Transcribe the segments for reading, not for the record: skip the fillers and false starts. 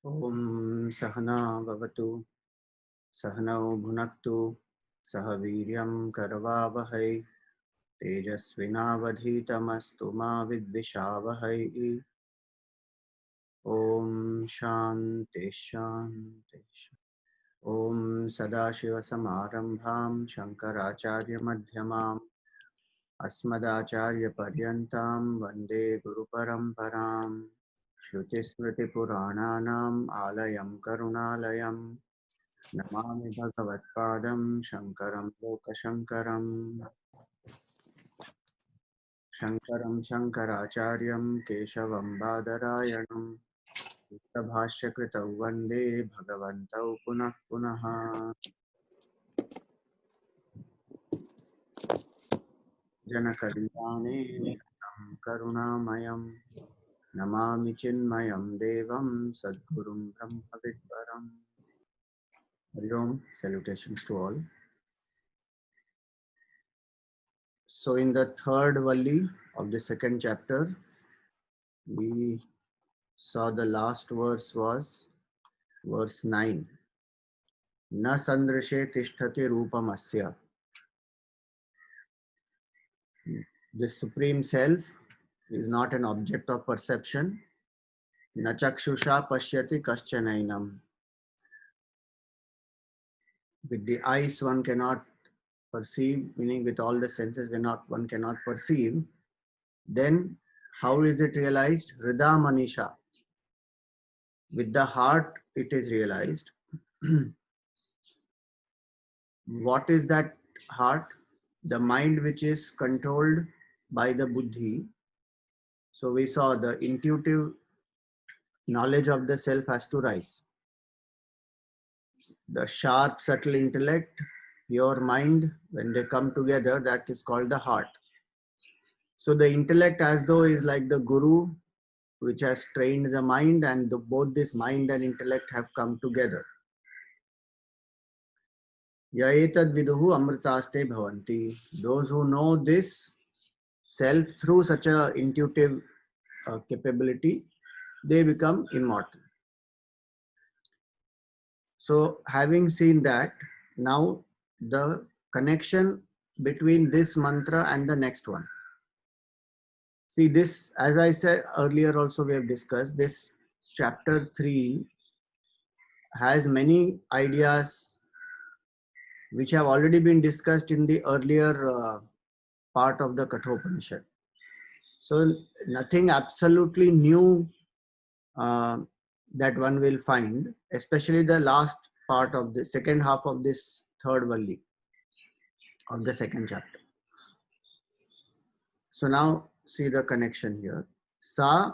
Om Sahana Bhavatu Sahanau Bhunaktu Sahaviryam Karavavahai Tejasvinavadhitamastu ma vidvishavahai. Om Shanti Shanti. Om Sadashivasamarambham Shankaracharya Madhyamam Asmadacharya Paryantam Vande Guru Paramparam Shrutismriti Purananam Alayam Karunalayam Namami Bhagavadpadam Shankaram Lokashankaram Shankaram Shankaracharyam Keshavam Badarayanam Bhashyakritau Vande Bhagavantau Punah Punaha Janakalyane Nitam Karunamayam Namami Chinmayam Devam Sadgurum Brahmavidvaram. Hari Om, salutations to all. So in the third Valli of the second chapter, we saw the last verse was verse 9. Na sandrishe tishtati rupamasya. The Supreme Self is not an object of perception. Na chakshusha pashyati kaschanainam. With the eyes one cannot perceive, meaning with all the senses one cannot perceive. Then how is it realized? Hrida manisha. With the heart it is realized. What is that heart? The mind which is controlled by the buddhi. So we saw the intuitive knowledge of the self has to rise. The sharp, subtle intellect, pure mind, when they come together, that is called the heart. So the intellect as though is like the guru which has trained the mind, and both this mind and intellect have come together. Yaetad viduhu amritaste bhavanti. Those who know this self through such a intuitive capability, they become immortal. So having seen that, now the connection between this mantra and the next one. See this, as I said earlier also we have discussed, this chapter 3 has many ideas which have already been discussed in the earlier part of the Kathopanishad. So nothing absolutely new that one will find, especially the last part of the second half of this third Valli of the second chapter. So now see the connection here. Sa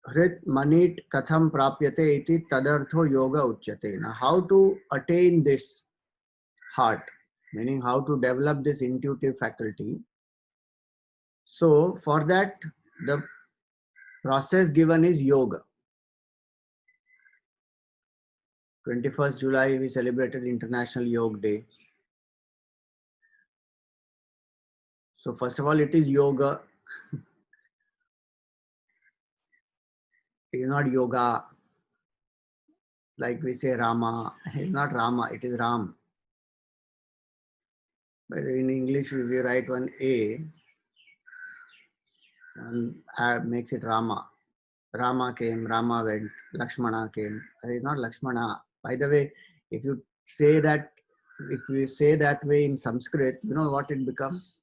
hrit manit katham prapyate iti tadartho yoga uchyate. Now how to attain this heart, meaning how to develop this intuitive faculty. So for that the process given is yoga. 21st July we celebrated International Yoga Day. So first of all it is yoga. It is not yoga like we say Rama. It is not Rama, it is Ram. But in English we write one A and makes it Rama. Rama came, Rama went, Lakshmana came. It is not Lakshmana. By the way, if you say that way in Sanskrit, you know what it becomes?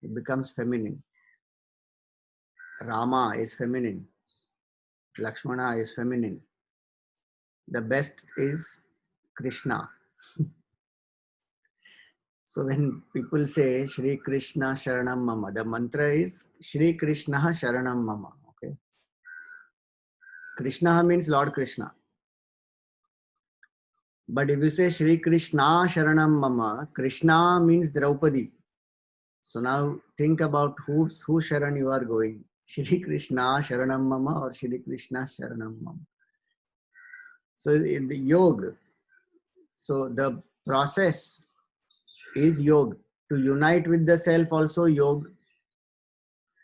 It becomes feminine. Rama is feminine. Lakshmana is feminine. The best is Krishna. So when people say Shri Krishna Sharanam Mama, the mantra is Shri Krishna Sharanam Mama. Okay. Krishna means Lord Krishna. But if you say Shri Krishna Sharanam Mama, Krishna means Draupadi. So now think about who Sharan you are going. Shri Krishna Sharanam Mama or Shri Krishna Sharanam Mama. So in the yoga, so the process is yoga. To unite with the self also yoga.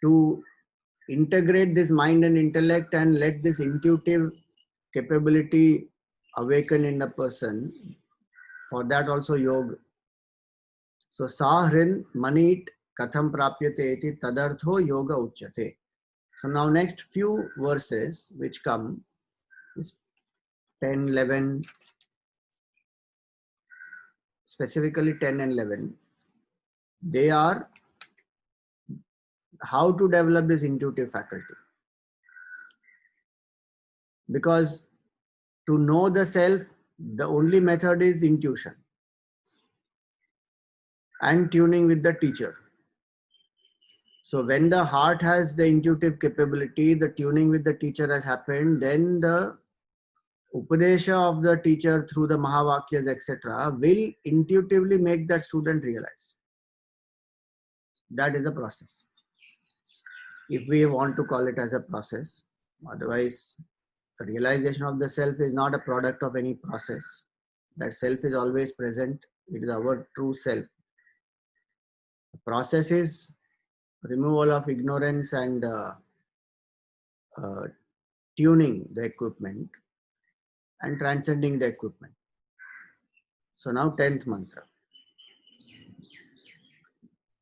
To integrate this mind and intellect and let this intuitive capability awaken in the person, for that also yoga. So sahrin manit katham prapyate iti tadartho yoga uchyate. So now next few verses which come is 10, 11, specifically 10 and 11. They are how to develop this intuitive faculty. Because to know the self, the only method is intuition and tuning with the teacher. So when the heart has the intuitive capability, the tuning with the teacher has happened, then the Upadesha of the teacher through the Mahavakyas, etc., will intuitively make that student realize. That is a process. If we want to call it as a process, otherwise, the realization of the self is not a product of any process. That self is always present. It is our true self. The process is removal of ignorance and tuning the equipment and transcending the equipment. So now 10th mantra.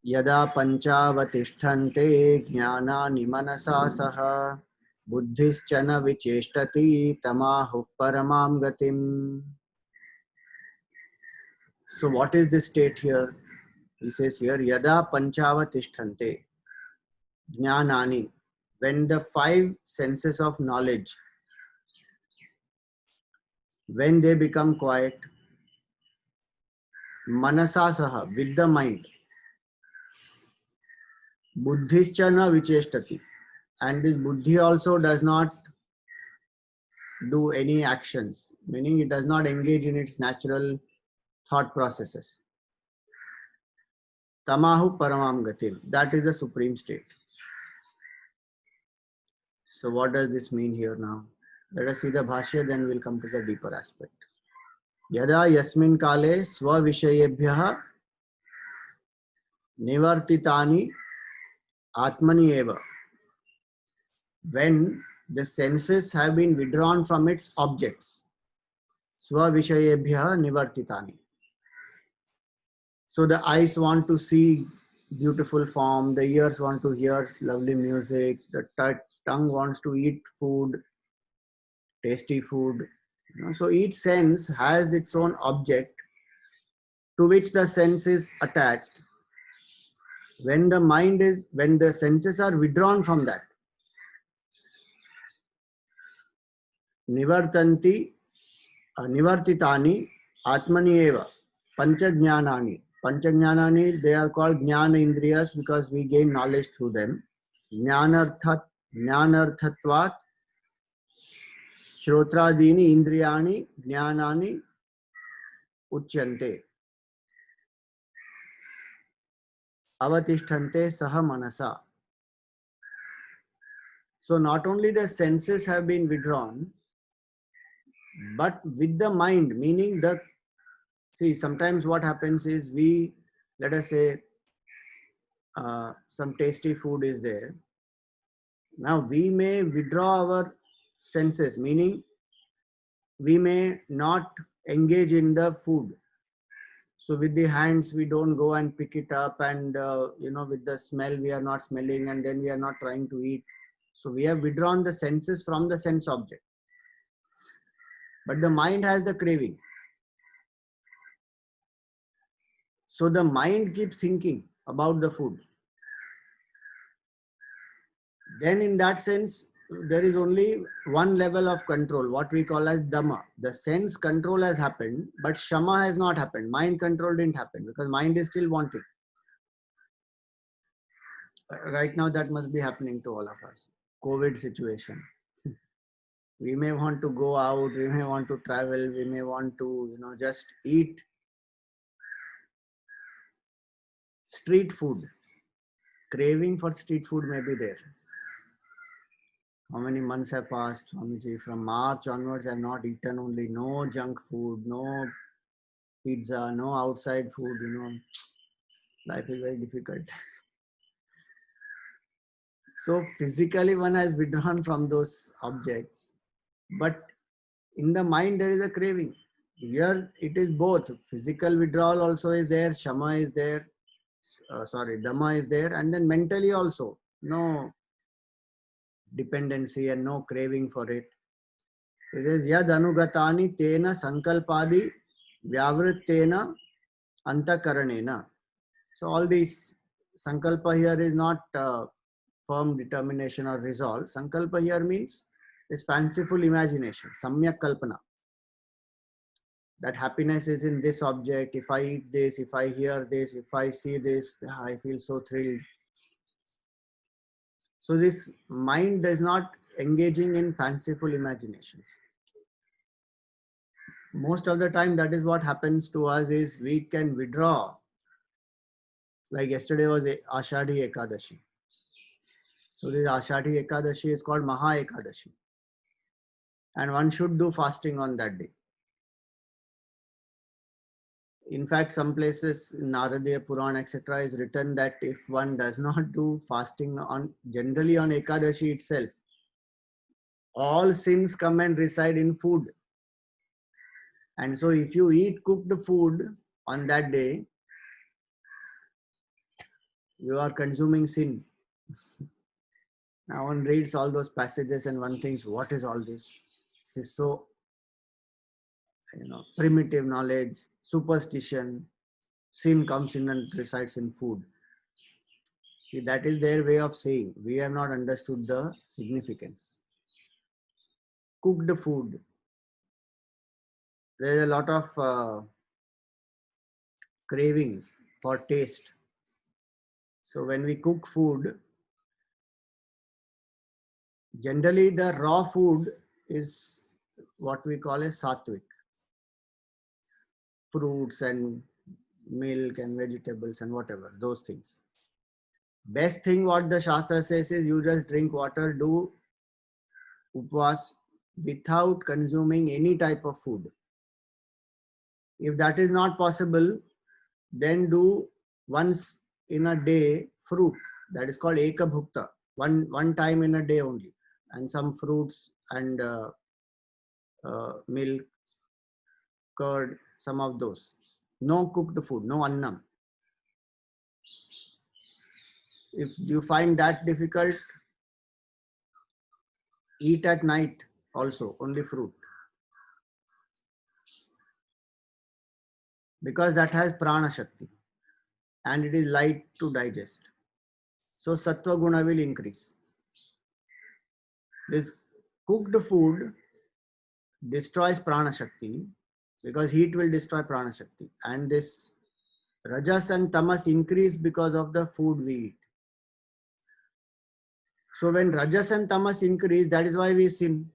Yada panchavatishtante jnanani manasa saha buddhischana vicheshtati tamahu paramam gatim. So what is this state here? He says here, Yada panchavatishtante jnanani. When the 5 senses of knowledge, when they become quiet, manasa saha, with the mind, buddhischana vicheshtati, and this buddhi also does not do any actions, meaning it does not engage in its natural thought processes. Tamahu paramam gatim, that is the supreme state. So what does this mean here now? Let us see the bhashya, then we'll come to the deeper aspect. Yada yasmin kale svavishayebhyah nivartitani atmani eva. When the senses have been withdrawn from its objects, svavishayebhyah nivartitani. So the eyes want to see beautiful form, the ears want to hear lovely music, the tongue wants to eat food, tasty food. So each sense has its own object to which the sense is attached. When the senses are withdrawn from that, nivartitani atmani eva panchajnanani. Panchajnanani, they are called jnana indriyas because we gain knowledge through them. Jnanarthatvat Shrotradini indriyani jnanani uchyante avatishtante saha manasa. So not only the senses have been withdrawn, but with the mind, meaning see, sometimes what happens is let us say, some tasty food is there. Now we may withdraw our senses, meaning we may not engage in the food. So with the hands, we don't go and pick it up, and with the smell, we are not smelling, and then we are not trying to eat. So we have withdrawn the senses from the sense object. But the mind has the craving. So the mind keeps thinking about the food. Then in that sense, there is only one level of control, what we call as Dhamma. The sense control has happened, but Shama has not happened. Mind control didn't happen because mind is still wanting. Right now, that must be happening to all of us. COVID situation. We may want to go out, we may want to travel, we may want to, just eat street food. Craving for street food may be there. How many months have passed, Swamiji? From March onwards, I have not eaten, only no junk food, no pizza, no outside food, Life is very difficult. So physically one has withdrawn from those objects, but In the mind, there is a craving. Here, it is both. Physical withdrawal also is there, shama is there, dhamma is there, and then mentally also. No dependency and no craving for it. It is yad anugatani tena sankalpadi vyavrittena antakaranena. So all these sankalpa here is not firm determination or resolve. Sankalpa here means this fanciful imagination, samyak kalpana. That happiness is in this object. If I eat this, if I hear this, if I see this, I feel so thrilled. So this mind is not engaging in fanciful imaginations. Most of the time, that is what happens to us is we can withdraw. Like yesterday was Ashadhi Ekadashi. So this Ashadhi Ekadashi is called Maha Ekadashi. And one should do fasting on that day. In fact, some places in Naradiya Purana, etc., is written that if one does not do fasting on generally on Ekadashi itself, all sins come and reside in food. And so if you eat cooked food on that day, you are consuming sin. Now one reads all those passages and one thinks, what is all this? This is so, primitive knowledge, superstition. Sin comes in and resides in food. See, that is their way of saying. We have not understood the significance. Cooked food. There is a lot of craving for taste. So when we cook food, generally the raw food is what we call as sattvic. Fruits and milk and vegetables and whatever, those things. Best thing what the Shastra says is you just drink water, do upvas without consuming any type of food. If that is not possible, then do once in a day fruit. That is called Eka Bhukta. One time in a day only. And some fruits and milk, curd, some of those. No cooked food, no annam. If you find that difficult, eat at night also, only fruit. Because that has prana shakti and it is light to digest. So sattva guna will increase. This cooked food destroys prana shakti because heat will destroy prana shakti. And this rajas and tamas increase because of the food we eat. So when rajas and tamas increase, that is why we sin.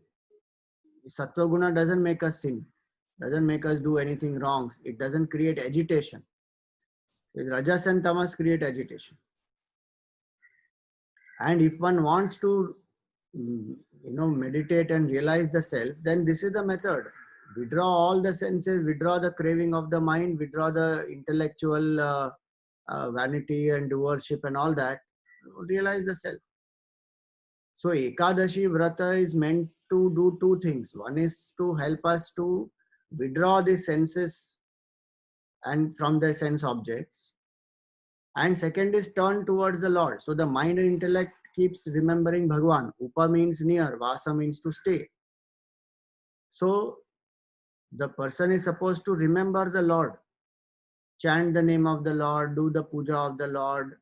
Sattva guna doesn't make us sin, doesn't make us do anything wrong. It doesn't create agitation. With rajas and tamas create agitation. And if one wants to, meditate and realize the self, then this is the method. Withdraw all the senses, withdraw the craving of the mind, withdraw the intellectual vanity and doership and all that. Realize the self. So Ekadashi Vrata is meant to do two things. One is to help us to withdraw the senses and from their sense objects. And second is turn towards the Lord. So the mind and intellect keeps remembering Bhagwan. Upa means near, Vasa means to stay. So the person is supposed to remember the Lord, chant the name of the Lord, do the puja of the Lord,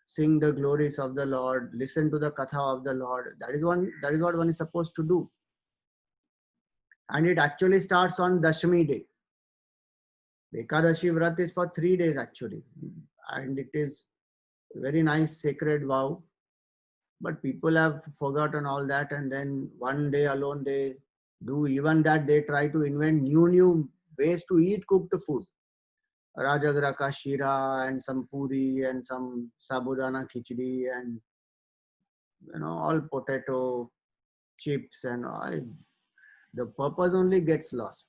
sing the glories of the Lord, listen to the katha of the Lord. That is what one is supposed to do. And it actually starts on Dashami day. Ekadashi Vrat is for 3 days actually. And it is a very nice sacred vow. But people have forgotten all that, and then one day alone they do even that. They try to invent new ways to eat cooked food. Rajagra ka shira and some puri and some sabudana khichdi and all potato chips and all. The purpose only gets lost.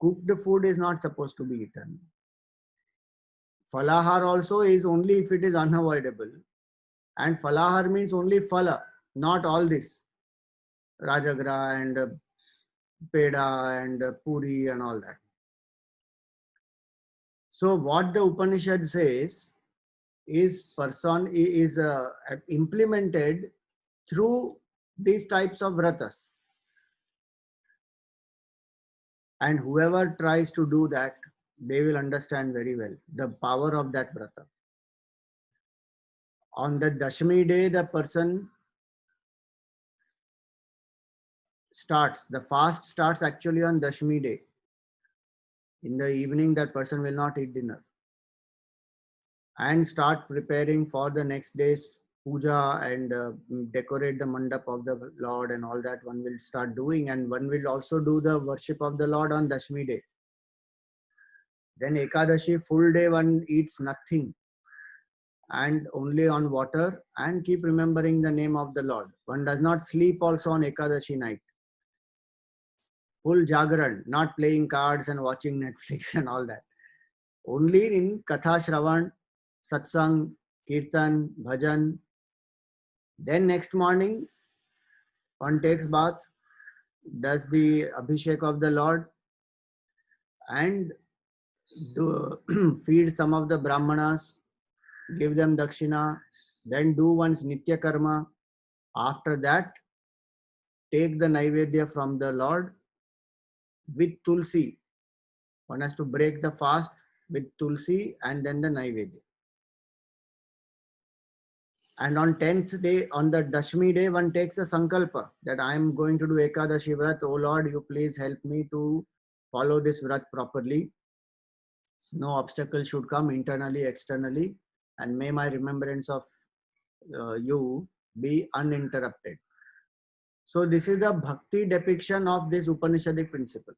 Cooked food is not supposed to be eaten. Falahar also is only if it is unavoidable. And falahar means only phala, not all this. Rajagra and peda and puri and all that. So what the Upanishad says is implemented through these types of vratas. And whoever tries to do that, they will understand very well the power of that vrata. On the Dashami day, the person the fast starts actually on Dashami day. In the evening, that person will not eat dinner and start preparing for the next day's puja and decorate the mandap of the Lord and all that one will start doing, and one will also do the worship of the Lord on Dashmi day. Then Ekadashi, full day one eats nothing and only on water and keep remembering the name of the Lord. One does not sleep also on Ekadashi night. Full Jagaran, not playing cards and watching Netflix and all that. Only in Katha Shravan, Satsang, Kirtan, Bhajan. Then next morning, one takes bath, does the Abhishek of the Lord and feed some of the Brahmanas, give them Dakshina, then do one's Nitya Karma. After that, take the Naivedya from the Lord with Tulsi. One has to break the fast with Tulsi and then the Naivedya. And on 10th day, on the Dashmi day, one takes a sankalpa that I am going to do Ekadashi Vrat. Oh Lord, you please help me to follow this Vrat properly. No obstacle should come internally, externally, and may my remembrance of you be uninterrupted. So this is the bhakti depiction of this Upanishadic principle.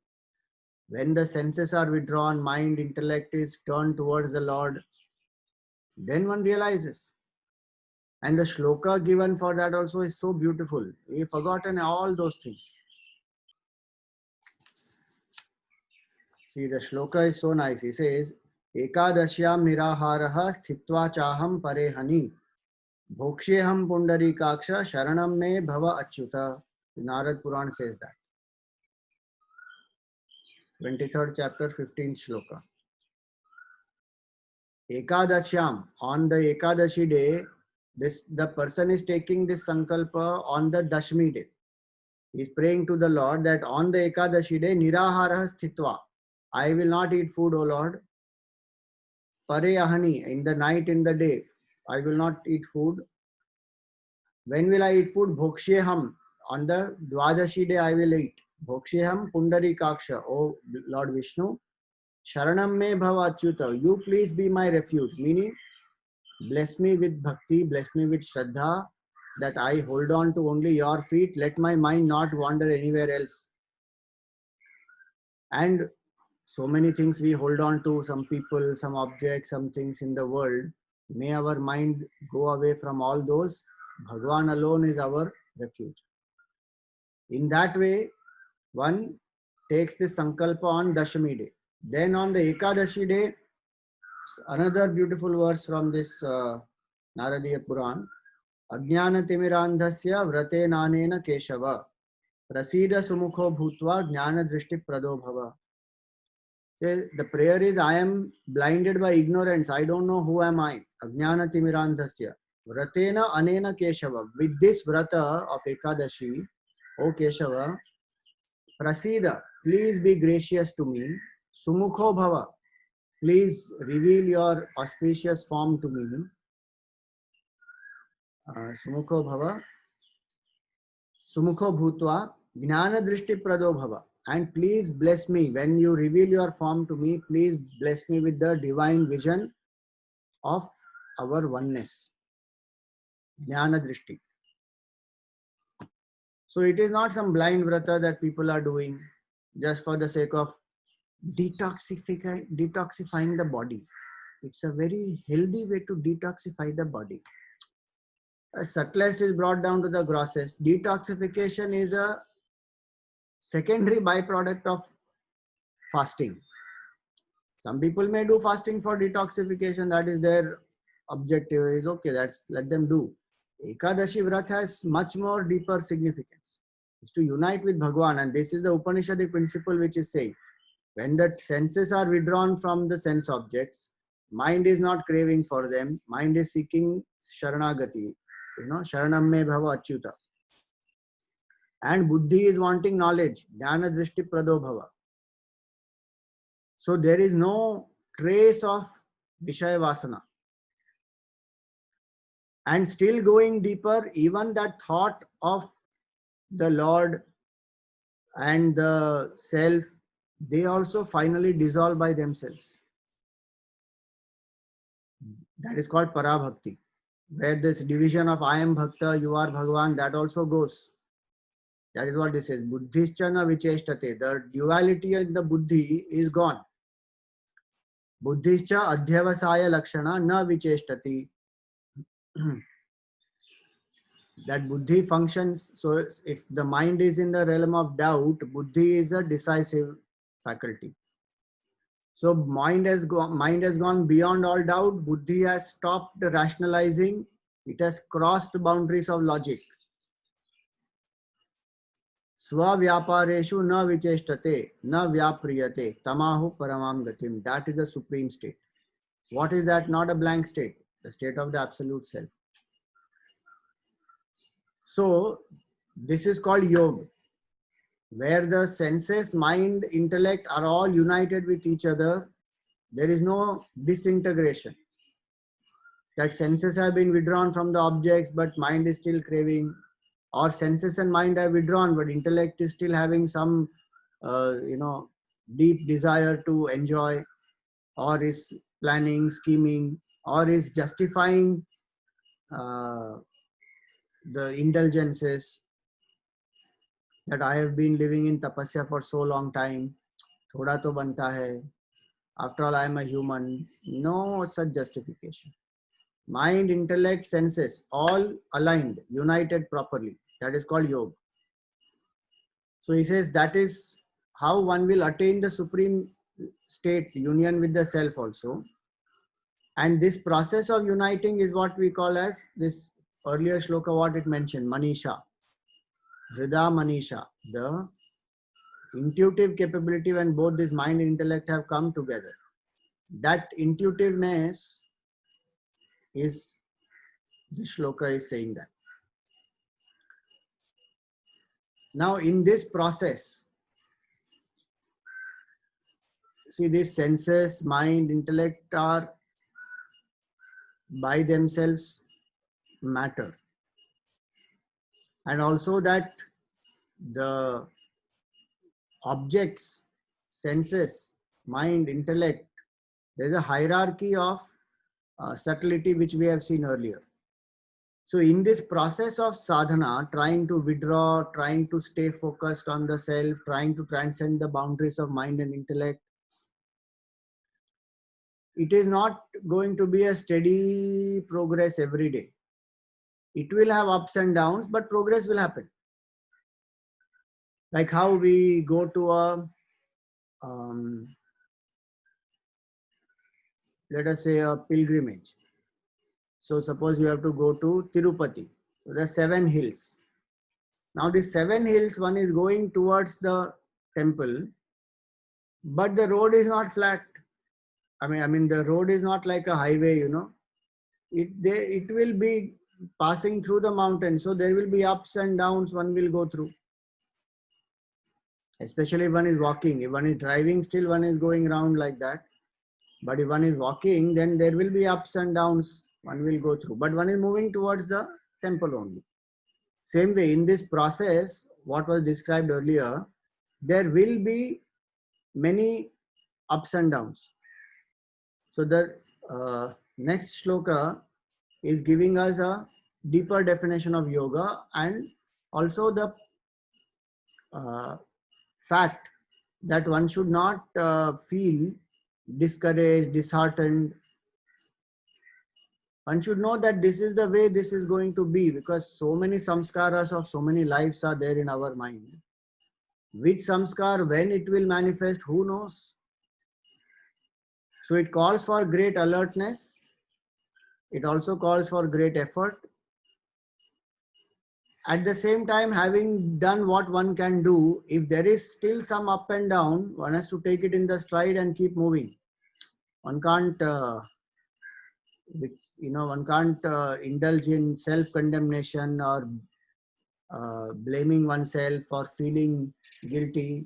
When the senses are withdrawn, mind, intellect is turned towards the Lord, then one realizes. And the shloka given for that also is so beautiful. We've forgotten all those things. See, the shloka is so nice. He says, Ekadashyam niraharaha sthitva chaham parehani bhoksheham pundarikaksha sharanam me bhava achyuta. Narad Puran says that. 23rd chapter, 15th shloka. Ekadashyam, on the Ekadashi day, the person is taking this sankalpa on the Dashmi day. He is praying to the Lord that on the Ekadashi day, nirahara sthitva, I will not eat food, O Lord. Pareyahani, in the night, in the day, I will not eat food. When will I eat food? Bhoksheham, on the Dwadashi day I will eat. Bhoksheham pundarikaksha, O Lord Vishnu. Sharanam me bhava achyuta, you please be my refuge. Meaning, bless me with bhakti, bless me with shraddha, that I hold on to only your feet. Let my mind not wander anywhere else. And so many things we hold on to, some people, some objects, some things in the world. May our mind go away from all those. Bhagwan alone is our refuge. In that way, one takes this sankalpa on Dashami day. Then on the Ekadashi day, another beautiful verse from this Naradiya Puran. Ajnana timirandhasya vrate nanena keshava prasida sumukho bhutva jnana drishti prado bhava. So the prayer is, I am blinded by ignorance. I don't know who am I. Ajnana timirandhasya vratena anena keshava. With this vrata of Ekadashi, O Keshava, prasida, please be gracious to me. Sumukho bhava, please reveal your auspicious form to me. Sumukho bhava, sumukho bhutva, jnana drishti prado bhava. And please bless me. When you reveal your form to me, please bless me with the divine vision of our oneness. Jnana drishti. So it is not some blind vrata that people are doing just for the sake of detoxifying the body. It's a very healthy way to detoxify the body. Subtlest is brought down to the grossest. Detoxification is a secondary byproduct of fasting. Some people may do fasting for detoxification. That is their objective. Is okay. Let them do. Ekadashi Vrat has much more deeper significance. is to unite with Bhagwan. And this is the Upanishadic principle which is saying, when the senses are withdrawn from the sense objects, mind is not craving for them, mind is seeking Sharanagati, Sharanam me bhava achyuta. And Buddhi is wanting knowledge, Jnana Drishti Prado Bhava. So there is no trace of Vishaya Vasana. And still going deeper, even that thought of the Lord and the self, they also finally dissolve by themselves. That is called Parabhakti, where this division of I am Bhakta, you are Bhagavan, that also goes. That is what this says. Buddhischa na vicheshtate. The duality in the Buddhi is gone. Buddhischa adhyavasaya lakshana na vicheshtati. That Buddhi functions. So if the mind is in the realm of doubt, Buddhi is a decisive faculty. So mind has gone beyond all doubt. Buddhi has stopped rationalizing. It has crossed the boundaries of logic. Svavyapareshu na vicheshtate, na vyapriyate, tamahu paramam gatim. That is the supreme state. What is that? Not a blank state. The state of the absolute self. So this is called yoga, where the senses, mind, intellect are all united with each other. There is no disintegration. That senses have been withdrawn from the objects, but mind is still craving. Or senses and mind are withdrawn, but intellect is still having some, deep desire to enjoy, or is planning, scheming, or is justifying the indulgences that I have been living in tapasya for so long time. Thoda to banta hai. After all, I am a human. No such justification. Mind, intellect, senses, all aligned, united properly. That is called yoga. So he says that is how one will attain the supreme state, union with the self also. And this process of uniting is what we call as this earlier shloka, what it mentioned, Manisha. Hrida Manisha. The intuitive capability when both this mind and intellect have come together. That intuitiveness is, this shloka is saying that. Now in this process, see, these senses, mind, intellect are by themselves matter. And also that the objects, senses, mind, intellect, there is a hierarchy of subtlety which we have seen earlier. So in this process of sadhana, trying to withdraw, trying to stay focused on the self, trying to transcend the boundaries of mind and intellect, it is not going to be a steady progress every day. It will have ups and downs, but progress will happen. Like how we go to a, let us say a pilgrimage. So suppose you have to go to Tirupati. So there are 7 hills. Now these 7 hills, one is going towards the temple, but the road is not flat. I mean the road is not like a highway, It will be passing through the mountain. So there will be ups and downs one will go through. Especially if one is walking. If one is driving, still one is going around like that. But if one is walking, then there will be ups and downs one will go through. But one is moving towards the temple only. Same way, in this process, what was described earlier, there will be many ups and downs. So the next shloka is giving us a deeper definition of yoga, and also the fact that one should not feel discouraged, disheartened. One should know that this is the way this is going to be, because so many samskaras of so many lives are there in our mind. Which samskar, when it will manifest, who knows? So it calls for great alertness. It also calls for great effort. at the same time, having done what one can do, if there is still some up and down, one has to take it in the stride and keep moving. One can't, one can't indulge in self-condemnation or blaming oneself or feeling guilty.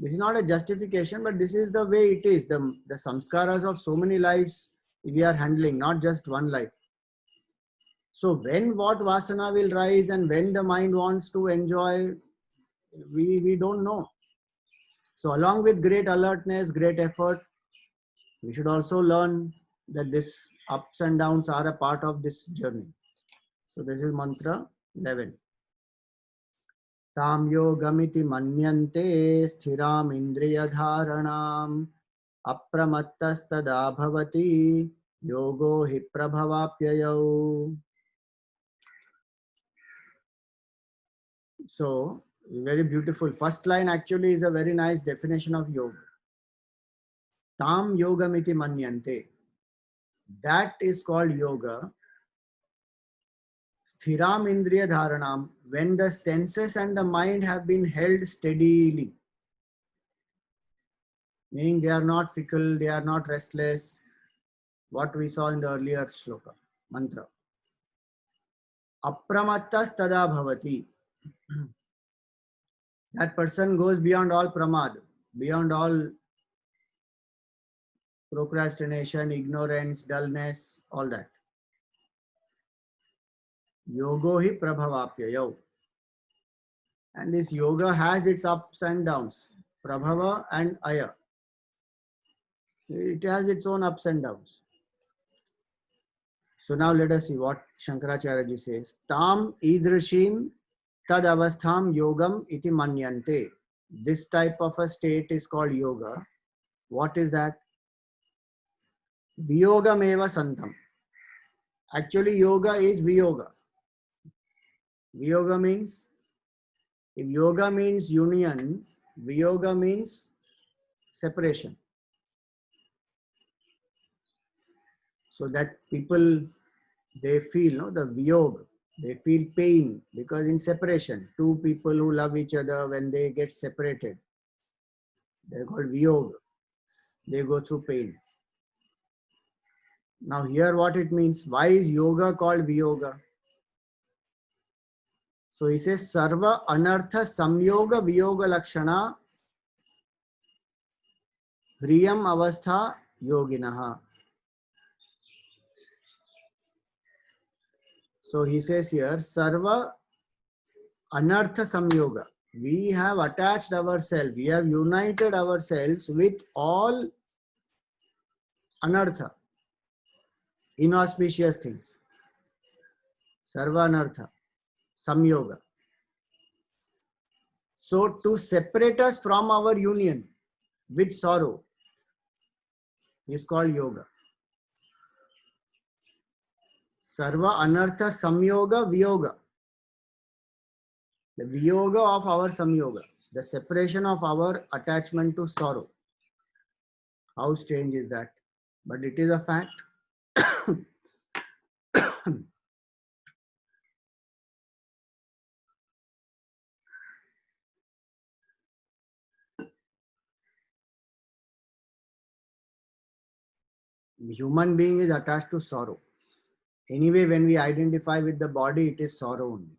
This is not a justification, but this is the way it is. The samskaras of so many lives we are handling, not just one life. So when what vasana will rise and when the mind wants to enjoy, we don't know. So along with great alertness, great effort, we should also learn that this ups and downs are a part of this journey. So this is mantra 11. Tam yogamiti manyante sthiram indriya dharanam apramattastada bhavati yogo hi prabhavapyayau. So very beautiful. First line actually is a very nice definition of yoga. Tam yogamiti manyante. That is called yoga. Sthiram indriya dharanam. When the senses and the mind have been held steadily. Meaning they are not fickle, they are not restless. What we saw in the earlier shloka, mantra. Apramattas tada bhavati. That person goes beyond all pramad, beyond all procrastination, ignorance, dullness, all that. Yogo hi prabhavapyayo. And this yoga has its ups and downs. Prabhava and aya. It has its own ups and downs. So now let us see what Shankaracharya ji says. Tam idrishim tad avastham yogam iti manyante. This type of a state is called yoga. What is that? Viyogam eva santam. Actually, yoga is viyoga. Viyoga means, if yoga means union, viyoga means separation. So that people, they feel, no, the viyog, they feel pain because in separation, two people who love each other, when they get separated, they're called viyog. They go through pain. Now here what it means, why is yoga called viyoga? So he says, Sarva anartha samyoga viyoga lakshana hriyam avastha yoginaha. So he says here, Sarva anartha samyoga. We have attached ourselves, we have united ourselves with all anartha, inauspicious things. Sarva anartha, samyoga. So to separate us from our union with sorrow is called yoga. Sarva anartha samyoga viyoga. The viyoga of our samyoga, the separation of our attachment to sorrow. How strange is that? But it is a fact. Human being is attached to sorrow. Anyway, when we identify with the body, it is sorrow only.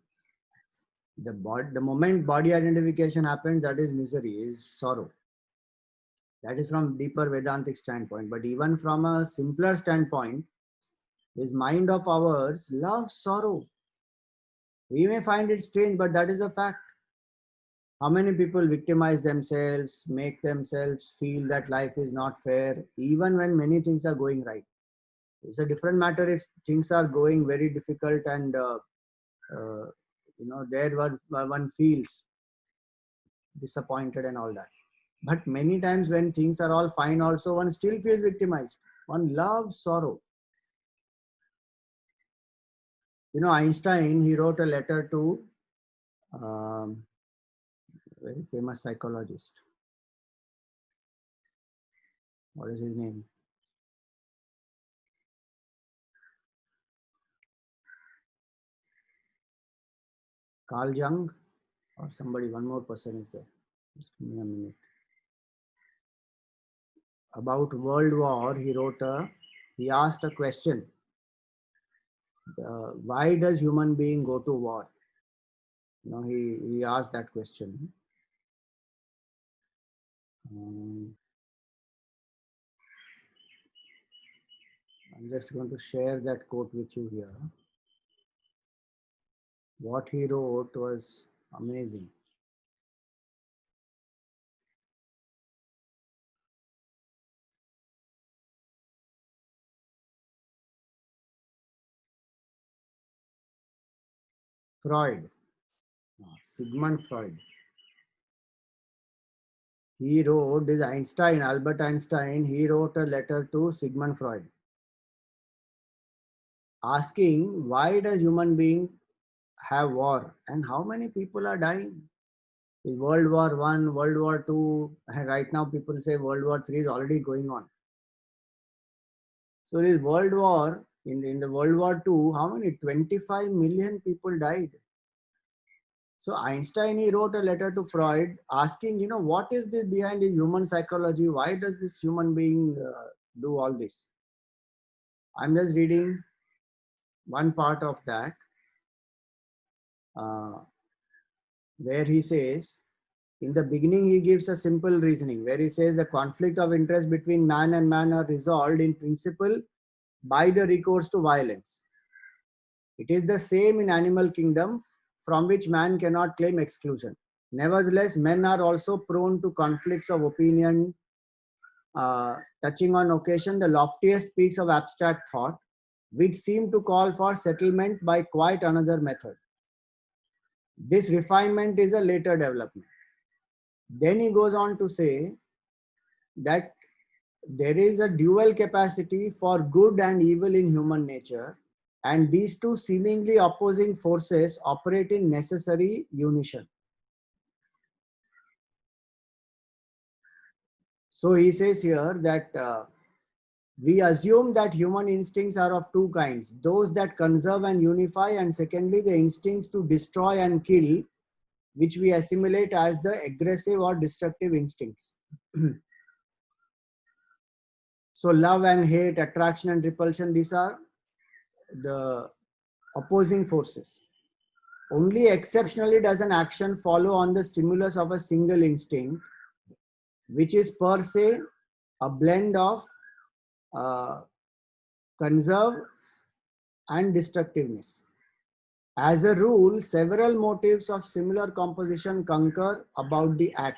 The moment body identification happens, that is misery, is sorrow. That is from deeper Vedantic standpoint. But even from a simpler standpoint, this mind of ours loves sorrow. We may find it strange, but that is a fact. How many people victimize themselves, make themselves feel that life is not fair, even when many things are going right? It's a different matter if things are going very difficult and there one feels disappointed and all that. But many times when things are all fine also, one still feels victimized. One loves sorrow. Einstein, he wrote a letter to very famous psychologist. What is his name? Carl Jung or somebody, one more person is there. Just give me a minute. About World War, he asked a question. Why does human being go to war? He asked that question. I'm just going to share that quote with you here. What he wrote was amazing. Freud, Sigmund Freud. He wrote, this Einstein, Albert Einstein, he wrote a letter to Sigmund Freud asking why does human being have war and how many people are dying? Is World War One, World War Two, right now people say World War Three is already going on. So this World War, in the World War Two, how many? 25 million people died. So Einstein, he wrote a letter to Freud asking, what is this behind his human psychology? Why does this human being do all this? I'm just reading one part of that, where he says, in the beginning, he gives a simple reasoning where he says the conflict of interest between man and man are resolved in principle by the recourse to violence. It is the same in animal kingdom from which man cannot claim exclusion. Nevertheless, men are also prone to conflicts of opinion, touching on occasion the loftiest peaks of abstract thought, which seem to call for settlement by quite another method. This refinement is a later development. Then he goes on to say that there is a dual capacity for good and evil in human nature, and these two seemingly opposing forces operate in necessary unison. So he says here that we assume that human instincts are of two kinds, those that conserve and unify, and secondly, the instincts to destroy and kill, which we assimilate as the aggressive or destructive instincts. So love and hate, attraction and repulsion, these are the opposing forces. Only exceptionally does an action follow on the stimulus of a single instinct, which is per se a blend of conserve and destructiveness. As a rule, several motives of similar composition concur about the act.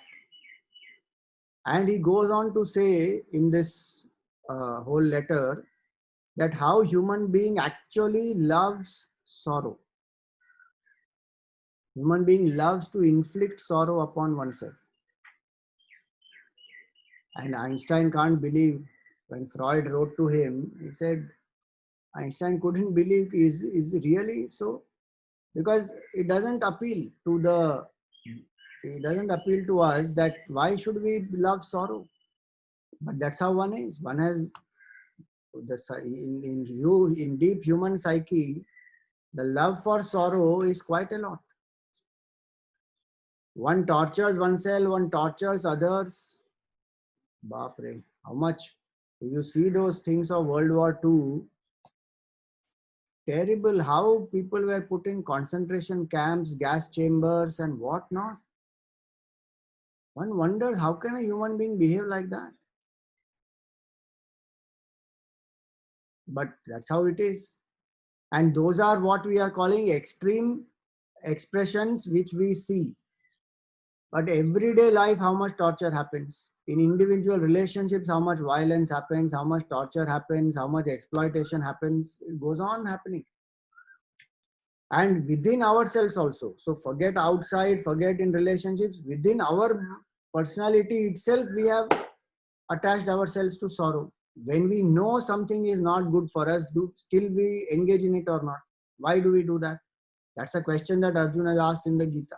And he goes on to say in this whole letter that how human being actually loves sorrow. Human being loves to inflict sorrow upon oneself. And Einstein can't believe when Freud wrote to him, he said, Einstein couldn't believe is it really so? Because it doesn't appeal to us that why should we love sorrow? But that's how one is. One has in deep human psyche, the love for sorrow is quite a lot. One tortures oneself, one tortures others. Bapre, how much? If you see those things of World War II, terrible how people were put in concentration camps, gas chambers, and what not. One wonders how can a human being behave like that? But that's how it is. And those are what we are calling extreme expressions which we see. But everyday life, how much torture happens? In individual relationships, how much violence happens, how much torture happens, how much exploitation happens, it goes on happening. And within ourselves also. So forget outside, forget in relationships, within our personality itself, we have attached ourselves to sorrow. When we know something is not good for us, do still we engage in it or not? Why do we do that? That's a question that Arjuna has asked in the Gita.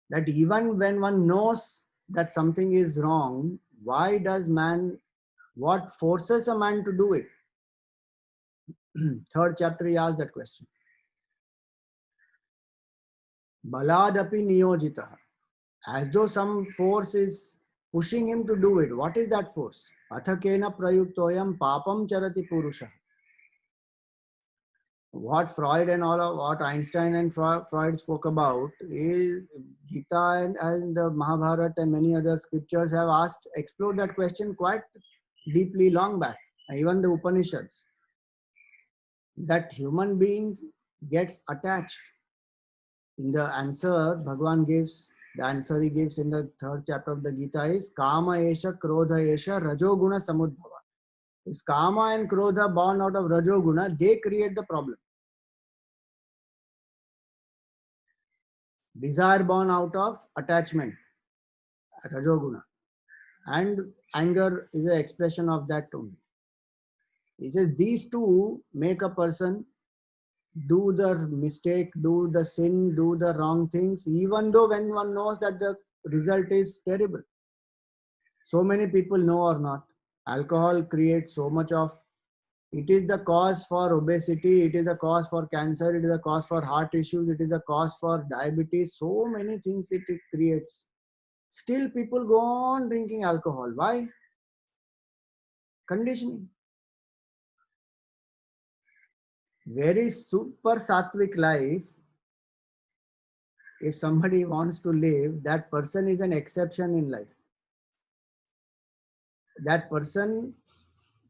That even when one knows that something is wrong, why does man, what forces a man to do it? Third chapter, he asked that question. baladapi niyojitah, as though some force is pushing him to do it. What is that force? Athakena prayuktoyam papam charati purusha. What Freud and all of what Einstein and Freud spoke about is Gita and the Mahabharata and many other scriptures have explored that question quite deeply long back. Even the Upanishads, that human beings gets attached. In the answer Bhagwan gives, the answer he gives in the 3rd chapter of the Gita is Kama Esha Krodha Esha Rajoguna Samudbhava. Is Kama and Krodha born out of Rajoguna, they create the problem. Desire born out of attachment, Rajoguna. And anger is an expression of that only. He says these two make a person do the mistake, do the sin, do the wrong things, even though when one knows that the result is terrible. So many people know or not, alcohol creates so much of, it is the cause for obesity, it is the cause for cancer, it is the cause for heart issues, it is the cause for diabetes, so many things it creates. Still people go on drinking alcohol. Why? Conditioning. Very super sattvic life, if somebody wants to live, that person is an exception in life. That person,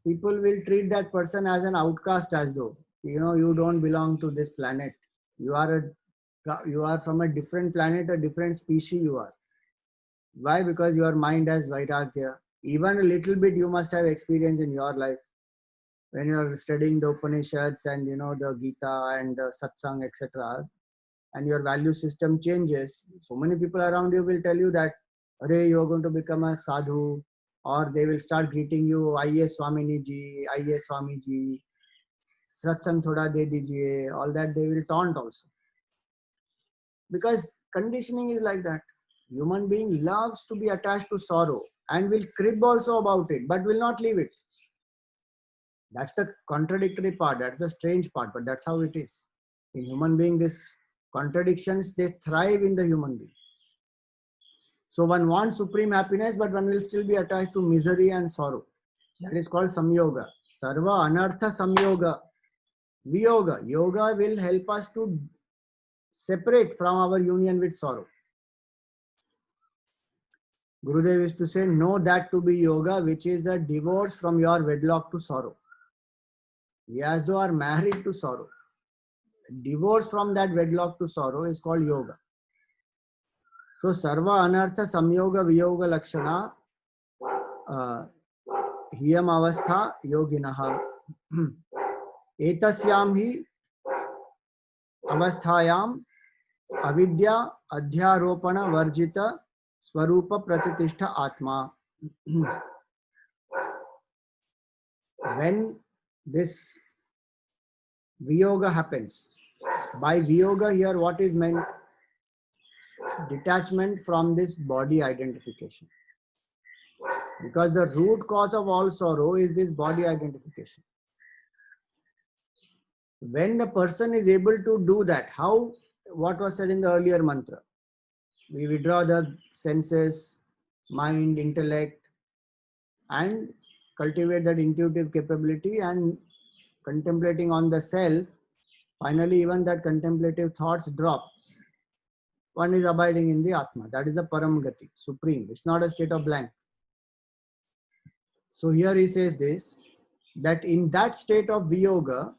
people will treat that person as an outcast, as though, you don't belong to this planet. You are from a different planet, a different species you are. Why? Because your mind has vairagya. Even a little bit you must have experience in your life. When you are studying the Upanishads and the Gita and the Satsang, etc., and your value system changes, so many people around you will tell you that, Arey, you are going to become a sadhu, or they will start greeting you, Aiye Swamini ji, Aiye Swami ji, Satsang thoda de dijiye, all that they will taunt also. Because conditioning is like that. Human being loves to be attached to sorrow and will crib also about it, but will not leave it. That's the contradictory part. That's the strange part, but that's how it is. In human being, these contradictions, they thrive in the human being. So one wants supreme happiness, but one will still be attached to misery and sorrow. That is called samyoga. Sarva anartha samyoga. Viyoga. Yoga will help us to separate from our union with sorrow. Gurudev used to say, know that to be yoga, which is a divorce from your wedlock to sorrow. We as though are married to sorrow. Divorce from that wedlock to sorrow is called yoga. So, sarva anartha samyoga viyoga lakshana hiyam avastha yoginaha. Etasyam hi avasthayam avidya adhyaropana varjita swarupa pratitishta atma. When this viyoga happens, by viyoga here what is meant? Detachment from this body identification. Because the root cause of all sorrow is this body identification. When the person is able to do that, how, what was said in the earlier mantra? We withdraw the senses, mind, intellect, and cultivate that intuitive capability and contemplating on the self. Finally, even that contemplative thoughts drop. One is abiding in the Atma. That is the Param Gati, supreme. It's not a state of blank. So here he says this, that in that state of viyoga,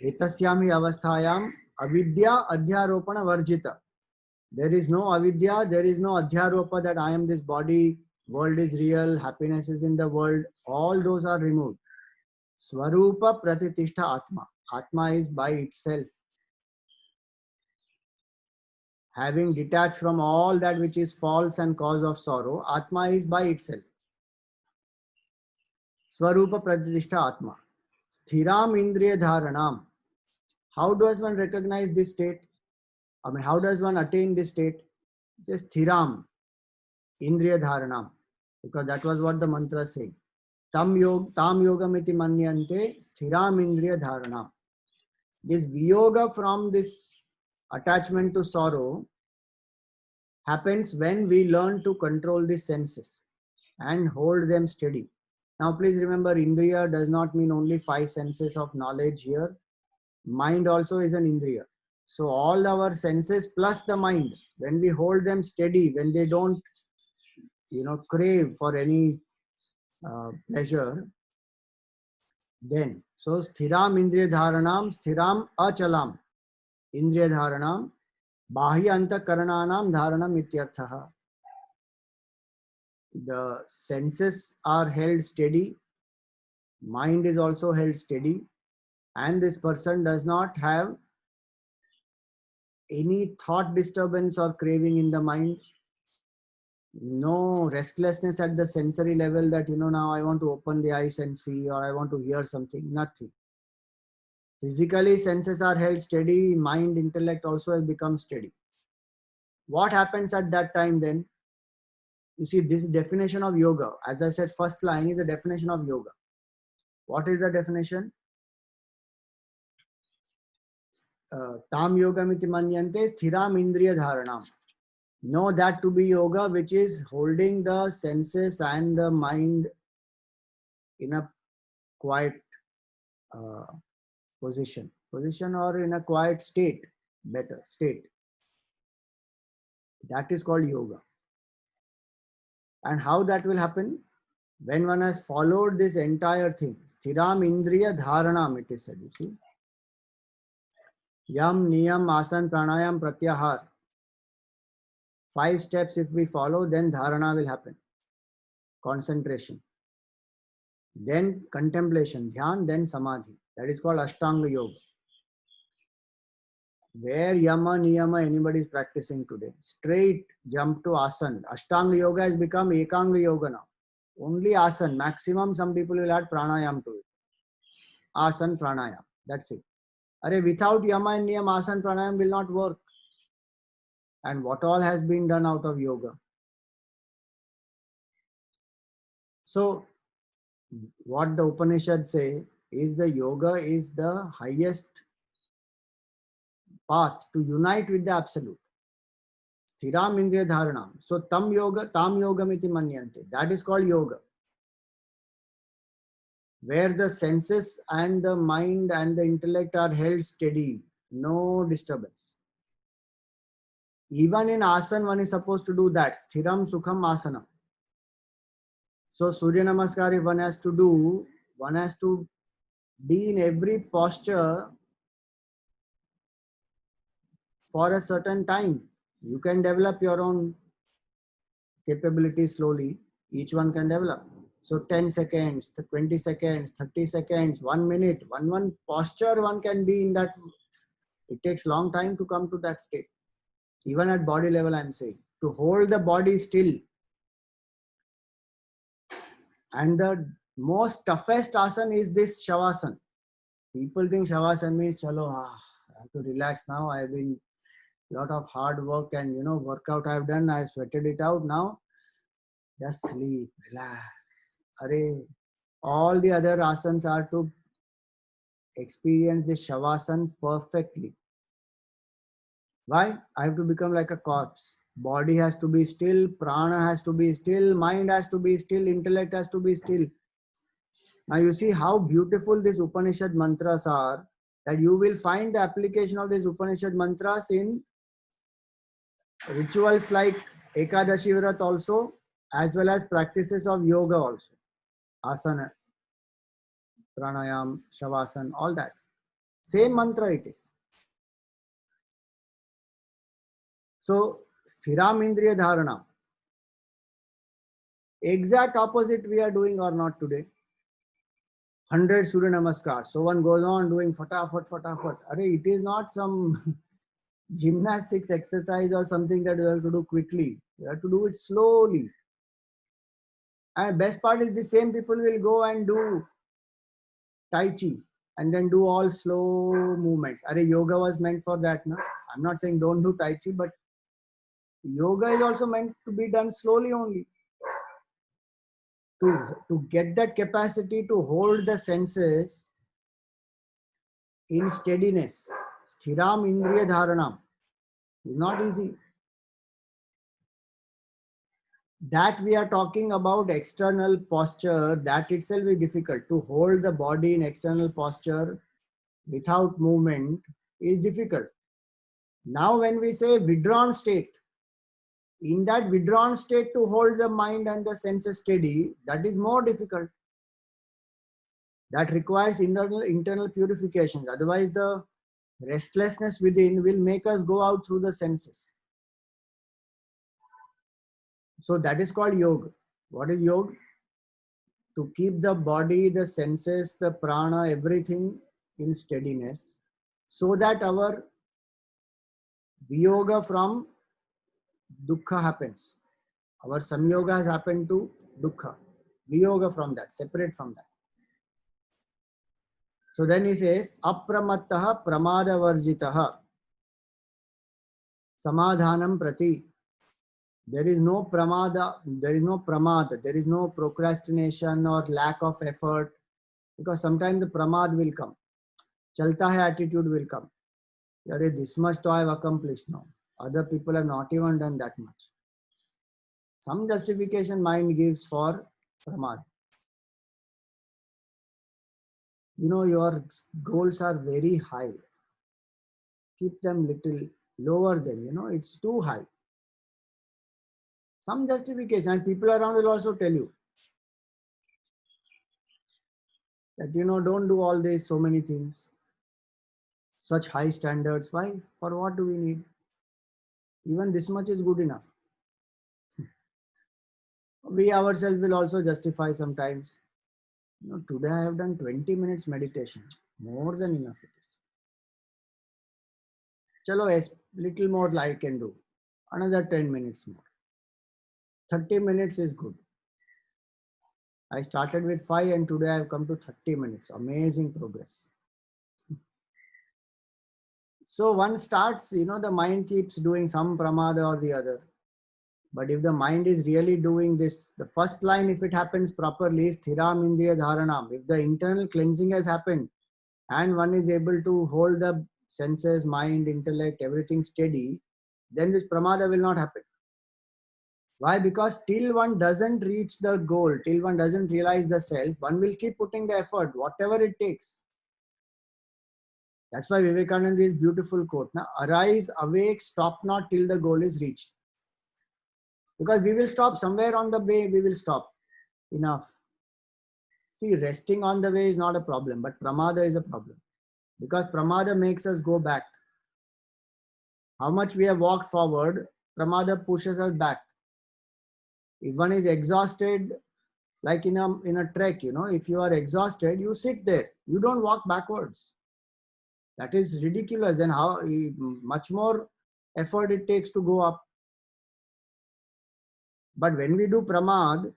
etasyami avasthayam avidya adhyaropana varjita. There is no avidya, there is no adhyaropa that I am this body, world is real, happiness is in the world. All those are removed. Swarupa pratitishta atma. Atma is by itself. Having detached from all that which is false and cause of sorrow, Atma is by itself. Swarupa pratitishta Atma. Sthiram indriya dharanam. How does one recognize this state? How does one attain this state? It says Sthiram indriya dharanam. Because that was what the mantra said. Tam yogamiti manyante sthiram indriya dharanam. This viyoga from this attachment to sorrow happens when we learn to control the senses and hold them steady. Now, please remember, Indriya does not mean only 5 senses of knowledge here. Mind also is an Indriya. So, all our senses plus the mind, when we hold them steady, when they don't, crave for any pleasure, then, so sthiram indriya dharanam, sthiram achalam indriya dharanam, bahya antakarananam dharanam ityarthaha. The senses are held steady, mind is also held steady, and this person does not have any thought disturbance or craving in the mind, no restlessness at the sensory level that, now I want to open the eyes and see, or I want to hear something, nothing. Physically, senses are held steady, mind, intellect also has become steady. What happens at that time then? You see, this definition of yoga, as I said, first line is the definition of yoga. What is the definition? Tam yogamiti manyante sthiram indriya dharanam. Know that to be yoga, which is holding the senses and the mind in a quiet position or in a quiet state, better state. That is called yoga. And how that will happen? When one has followed this entire thing, sthiram indriya dharanam, it is said, you see. Yam, niyam, asan, pranayam, pratyahar. 5 steps if we follow, then dharana will happen. Concentration. Then contemplation, dhyan, then samadhi. That is called Ashtanga Yoga. Where yama, niyama anybody is practicing today, straight jump to asana. Ashtanga Yoga has become Ekanga Yoga now. Only asana. Maximum some people will add pranayam to it. Asana, pranayam. That's it. Without yama and niyam, asana, pranayam will not work. And what all has been done out of yoga. So, what the Upanishad say is the yoga is the highest path to unite with the absolute. Sthiram indriya dharanam. So tam yogamiti manyante. That is called yoga. Where the senses and the mind and the intellect are held steady. No disturbance. Even in asana, one is supposed to do that. Sthiram sukham asana. So Surya Namaskar, if one has to do, one has to be in every posture for a certain time. You can develop your own capability slowly. Each one can develop. So 10 seconds, 20 seconds, 30 seconds, 1 minute, one posture one can be in that. It takes long time to come to that state. Even at body level, I am saying. To hold the body still. And the most toughest asana is this Shavasana. People think Shavasana means, chalo, I have to relax now. I have been lot of hard work and workout I have done. I have sweated it out now. Just sleep, relax. All the other asanas are to experience this Shavasana perfectly. Why? I have to become like a corpse. Body has to be still, prana has to be still, mind has to be still, intellect has to be still. Now you see how beautiful these Upanishad mantras are, that you will find the application of these Upanishad mantras in rituals like Ekadashi Vrat also, as well as practices of yoga also. Asana, pranayam, shavasana, all that. Same mantra it is. So, sthiram indriya dharana. Exact opposite we are doing or not today. 100 Surya Namaskar. So one goes on doing fatafat. It is not some gymnastics exercise or something that you have to do quickly. You have to do it slowly. And best part is the same people will go and do Tai Chi and then do all slow movements. Yoga was meant for that. No? I'm not saying don't do Tai Chi, but yoga is also meant to be done slowly only. To get that capacity to hold the senses in steadiness. Sthiram indriya dharanam. It's not easy. That we are talking about external posture, that itself is difficult. To hold the body in external posture without movement is difficult. Now when we say withdrawn state, in that withdrawn state to hold the mind and the senses steady, that is more difficult. That requires internal purification. Otherwise the restlessness within will make us go out through the senses. So that is called yoga. What is yoga? To keep the body, the senses, the prana, everything in steadiness, so that our viyoga from dukkha happens. Our samyoga has happened to dukkha. Viyoga from that, separate from that. So then he says, apramattaha pramadavarjitaha samadhanam prati. There is no pramada, there is no pramad, there is no procrastination or lack of effort, because sometimes the pramad will come. Chalta hai attitude will come. This much to I have accomplished now. Other people have not even done that much. Some justification mind gives for pramad. Your goals are very high. Keep them little lower them. It's too high. Some justification, and people around will also tell you that, don't do all this, so many things. Such high standards. Why? For what do we need? Even this much is good enough. We ourselves will also justify sometimes. Today I have done 20 minutes meditation. More than enough it is. Chalo, a little more I can do. Another 10 minutes more. 30 minutes is good. I started with 5 and today I have come to 30 minutes. Amazing progress. So one starts, the mind keeps doing some pramada or the other. But if the mind is really doing this, the first line, if it happens properly, is thiram indriya dharanam. If the internal cleansing has happened and one is able to hold the senses, mind, intellect, everything steady, then this pramada will not happen. Why? Because till one doesn't reach the goal, till one doesn't realize the self, one will keep putting the effort, whatever it takes. That's why Vivekananda's beautiful quote, arise, awake, stop not till the goal is reached. Because we will stop somewhere on the way, we will stop. Enough. See, resting on the way is not a problem, but pramada is a problem. Because pramada makes us go back. How much we have walked forward, pramada pushes us back. If one is exhausted, like in a trek, if you are exhausted, you sit there. You don't walk backwards. That is ridiculous. Then how much more effort it takes to go up. But when we do pramad,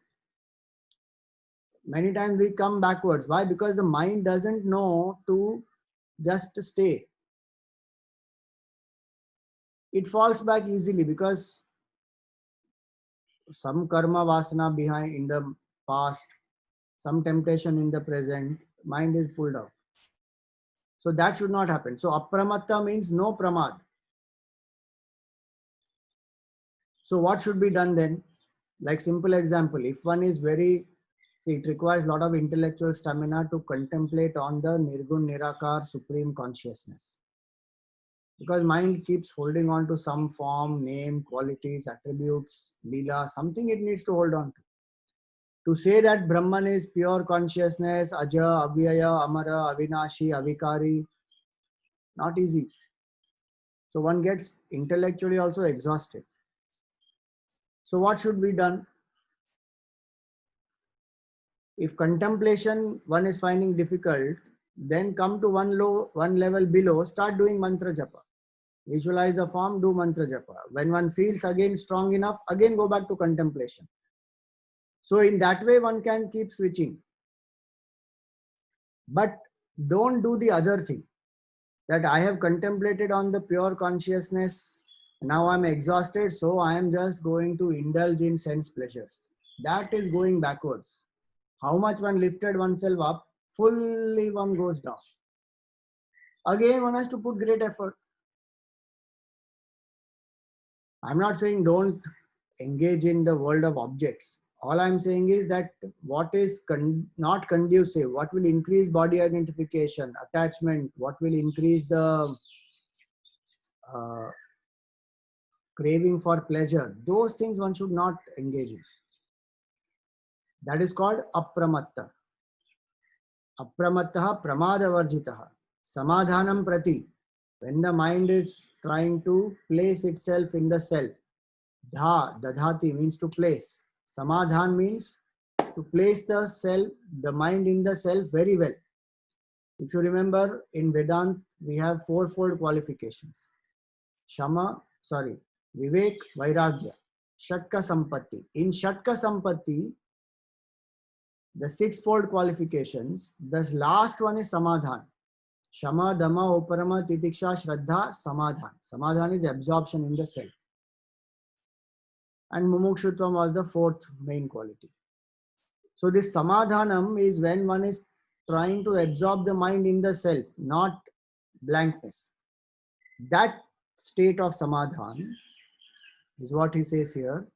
many times we come backwards. Why? Because the mind doesn't know to just stay. It falls back easily because some karma vasana behind in the past, some temptation in the present, mind is pulled out. So that should not happen. So apramatta means no pramad. So what should be done then? Like simple example, if one is it requires a lot of intellectual stamina to contemplate on the nirgun nirakar supreme consciousness. Because mind keeps holding on to some form, name, qualities, attributes, lila, something it needs to hold on to. To say that Brahman is pure consciousness, aja, avyaya, amara, avinashi, avikari, not easy. So one gets intellectually also exhausted. So what should be done? If contemplation one is finding difficult, then come to one level below, start doing mantra japa. Visualize the form, do mantra japa. When one feels again strong enough, again go back to contemplation. So in that way one can keep switching. But don't do the other thing, that I have contemplated on the pure consciousness, now I'm exhausted, so I am just going to indulge in sense pleasures. That is going backwards. How much one lifted oneself up, fully one goes down. Again, one has to put great effort. I'm not saying don't engage in the world of objects. All I'm saying is that what is not conducive, what will increase body identification, attachment, what will increase the uh, craving for pleasure, those things one should not engage in. That is called apramatta. Apramattah pramadavarjitah. Samadhanam prati. When the mind is trying to place itself in the self, dadhati means to place. Samadhan means to place the self, the mind in the self very well. If you remember, in Vedanta, we have fourfold qualifications. Vivek, Vairagya, Shatka Sampatti. In Shatka Sampatti, the sixfold qualifications, the last one is Samadhan. Shama, Dhamma, Uparama, Titiksha, Shraddha, Samadhan. Samadhan is absorption in the self. And Mumukshutvam was the fourth main quality. So this Samadhanam is when one is trying to absorb the mind in the self, not blankness. That state of Samadhan is what he says here.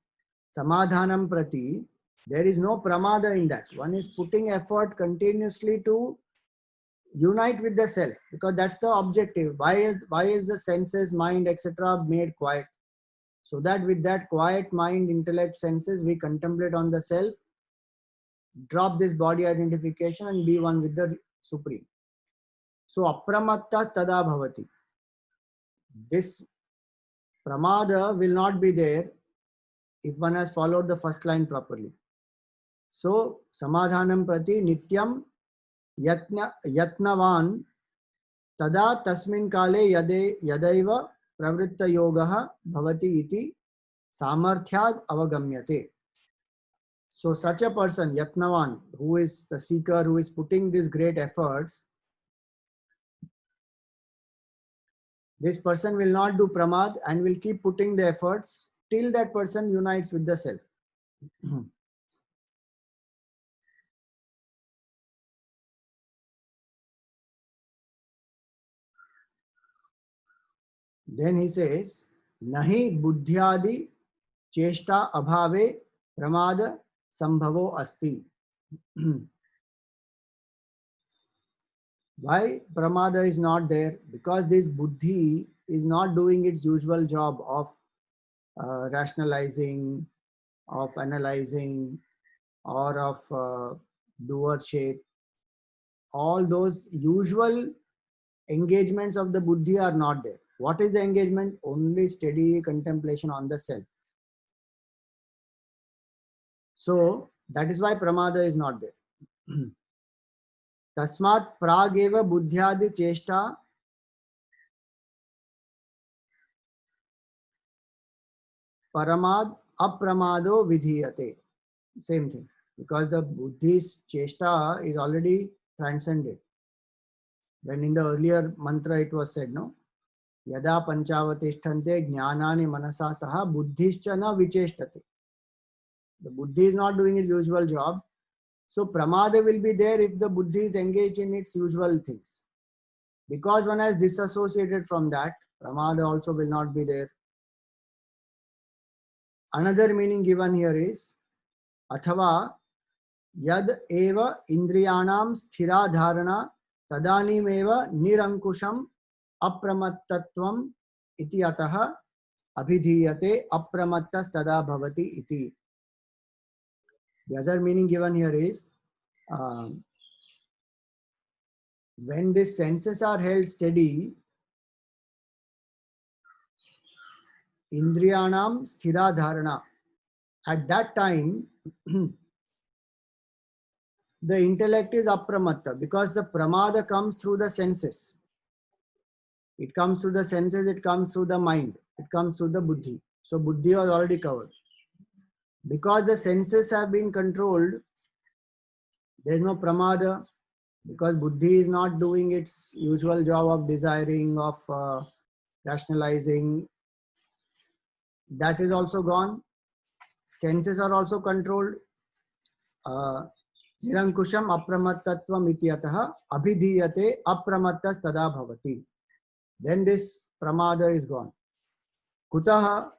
Samadhanam prati, there is no pramada in that. One is putting effort continuously to unite with the self, because that's the objective. Why is the senses, mind, etc. made quiet? So that with that quiet mind, intellect, senses, we contemplate on the self, drop this body identification and be one with the Supreme. So apramatta tada bhavati. This pramada will not be there if one has followed the first line properly. So samadhanam prati nityam yatnavan tada tasmin kale yadaiva pravritta yogaha bhavati iti samarthyad avagamyate. So such a person, yatnavan, who is the seeker, who is putting these great efforts, this person will not do pramad and will keep putting the efforts till that person unites with the self. Then he says, nahi buddhyadi cheshta abhave pramada sambhavo asti. Why pramada is not there? Because this buddhi is not doing its usual job of rationalizing, of analyzing, or of doership. All those usual engagements of the buddhi are not there. What is the engagement? Only steady contemplation on the self. So that is why pramada is not there. Tasmat prageva buddhyadi cheshta paramad apramado vidhiyate. Same thing. Because the buddhi's cheshta is already transcended. When in the earlier mantra it was said, no? Yada panchavatishthante jnanani manasa saha buddhischa na vicheshtate. The buddhi is not doing its usual job. So pramada will be there if the buddhi is engaged in its usual things. Because one has disassociated from that, pramada also will not be there. Another meaning given here is athava yad eva indriyanam sthira dharana tadanim eva nirankusham apramattatvam iti ataha abhidhiyate apramattas tada bhavati iti. The other meaning given here is when the senses are held steady, indriyanam sthira dharana, at that time the intellect is apramatta, because the pramada comes through the senses. It comes through the senses, it comes through the mind, it comes through the buddhi. So buddhi was already covered. Because the senses have been controlled, there is no pramada, because buddhi is not doing its usual job of desiring, of rationalizing. That is also gone. Senses are also controlled. Nirankusham apramattatvam ityataha abhidhiyate apramattas tada bhavati. Then this pramada is gone. Kutaha,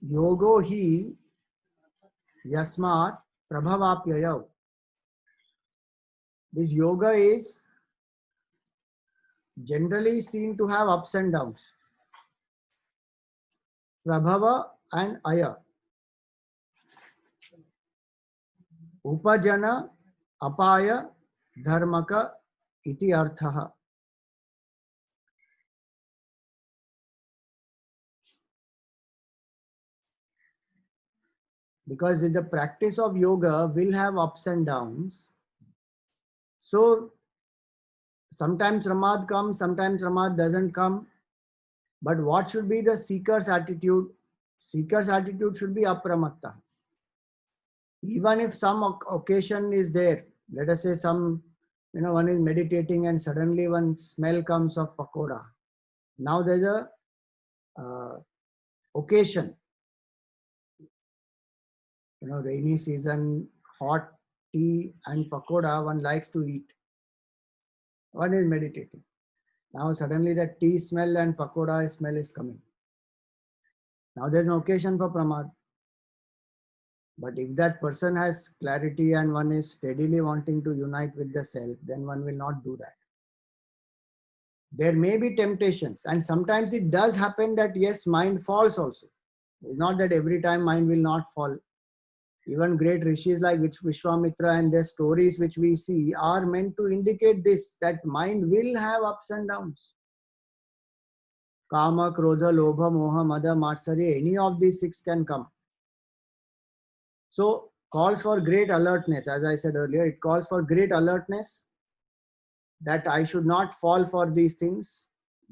yogo hi yasmat prabhavapyayav. This yoga is generally seen to have ups and downs. Prabhava and aya. Upajana apaya dharmaka iti arthaha. Because in the practice of yoga will have ups and downs. So sometimes Ramad comes, sometimes Ramad doesn't come. But what should be the seeker's attitude? Seeker's attitude should be apramatta. Even if some occasion is there, let us say one is meditating and suddenly one smell comes of pakoda. Now there's a occasion, rainy season, hot tea and pakoda one likes to eat. One is meditating. Now suddenly the tea smell and pakoda smell is coming. Now there's an occasion for pramad. But if that person has clarity and one is steadily wanting to unite with the self, then one will not do that. There may be temptations, and sometimes it does happen that yes, mind falls also. It's not that every time mind will not fall. Even great rishis like Vishwamitra and their stories which we see are meant to indicate this, that mind will have ups and downs. Kama, Krodha, Lobha, Moha, Mada, Matsarya, any of these six can come. So calls for great alertness. As I said earlier, it calls for great alertness that I should not fall for these things.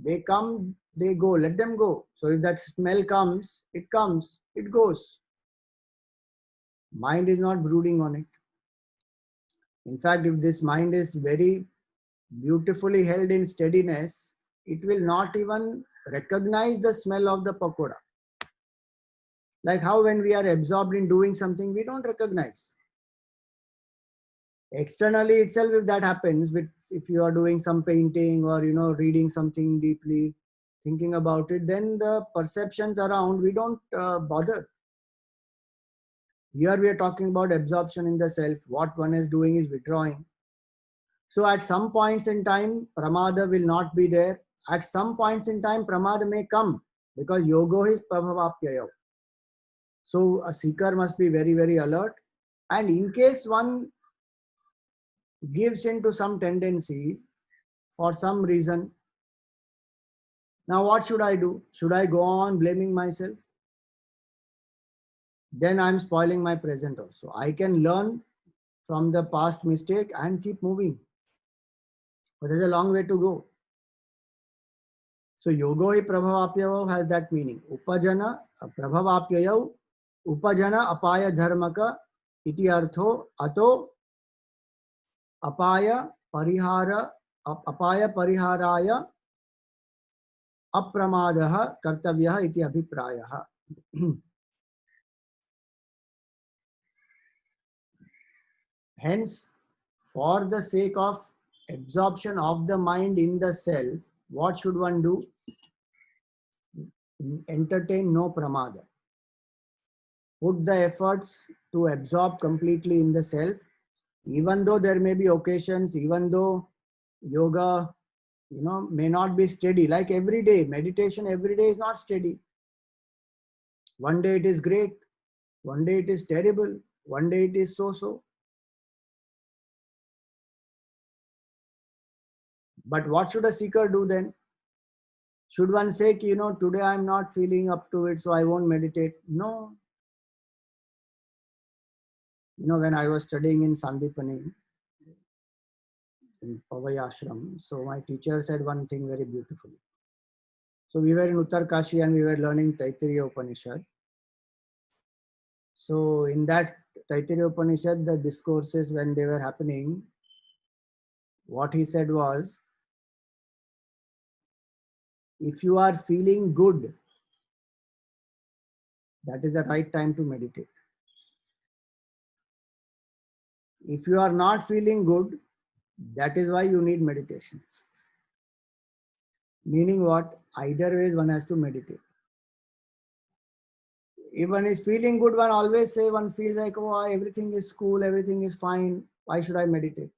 They come, they go, let them go. So if that smell comes, it goes. Mind is not brooding on it. In fact, if this mind is very beautifully held in steadiness, it will not even recognize the smell of the pakoda. Like how when we are absorbed in doing something, we don't recognize. Externally itself, if that happens, if you are doing some painting or reading something deeply, thinking about it, then the perceptions around we don't bother. Here we are talking about absorption in the self. What one is doing is withdrawing. So at some points in time, pramada will not be there. At some points in time, pramada may come because yoga is prabhavapyayo. So a seeker must be very, very alert. And in case one gives into some tendency for some reason, now what should I do? Should I go on blaming myself? Then I'm spoiling my present also. I can learn from the past mistake and keep moving. But there's a long way to go. So yogoi prabhavapyayo has that meaning. Upajana prabhavapyayo upajana apaya dharmaka iti artho ato apaya pariharaya apramadah kartavyah iti abhiprayah. Hence, for the sake of absorption of the mind in the self, what should one do? Entertain no pramada. Put the efforts to absorb completely in the self, even though there may be occasions, even though yoga, may not be steady. Like every day, meditation every day is not steady. One day it is great, one day it is terrible, one day it is so-so. But what should a seeker do then? Should one say, today I'm not feeling up to it, so I won't meditate? No. When I was studying in Sandipani, in Pavai Ashram, so my teacher said one thing very beautifully. So we were in Uttarkashi and we were learning Taittiriya Upanishad. So in that Taittiriya Upanishad, the discourses when they were happening, what he said was, if you are feeling good, that is the right time to meditate. If you are not feeling good, that is why you need meditation. Meaning what? Either ways one has to meditate. Even is feeling good, one always say, one feels like, oh, everything is cool, everything is fine. Why should I meditate?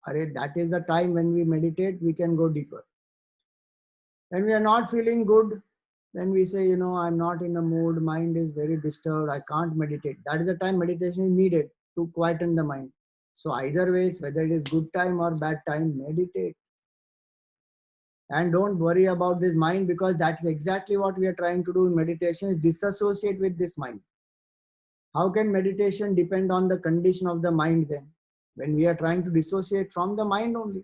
That is the time when we meditate, we can go deeper. When we are not feeling good, then we say, I'm not in the mood, mind is very disturbed, I can't meditate. That is the time meditation is needed to quieten the mind. So either ways, whether it is good time or bad time, meditate. And don't worry about this mind, because that's exactly what we are trying to do in meditation, is disassociate with this mind. How can meditation depend on the condition of the mind then? When we are trying to dissociate from the mind only.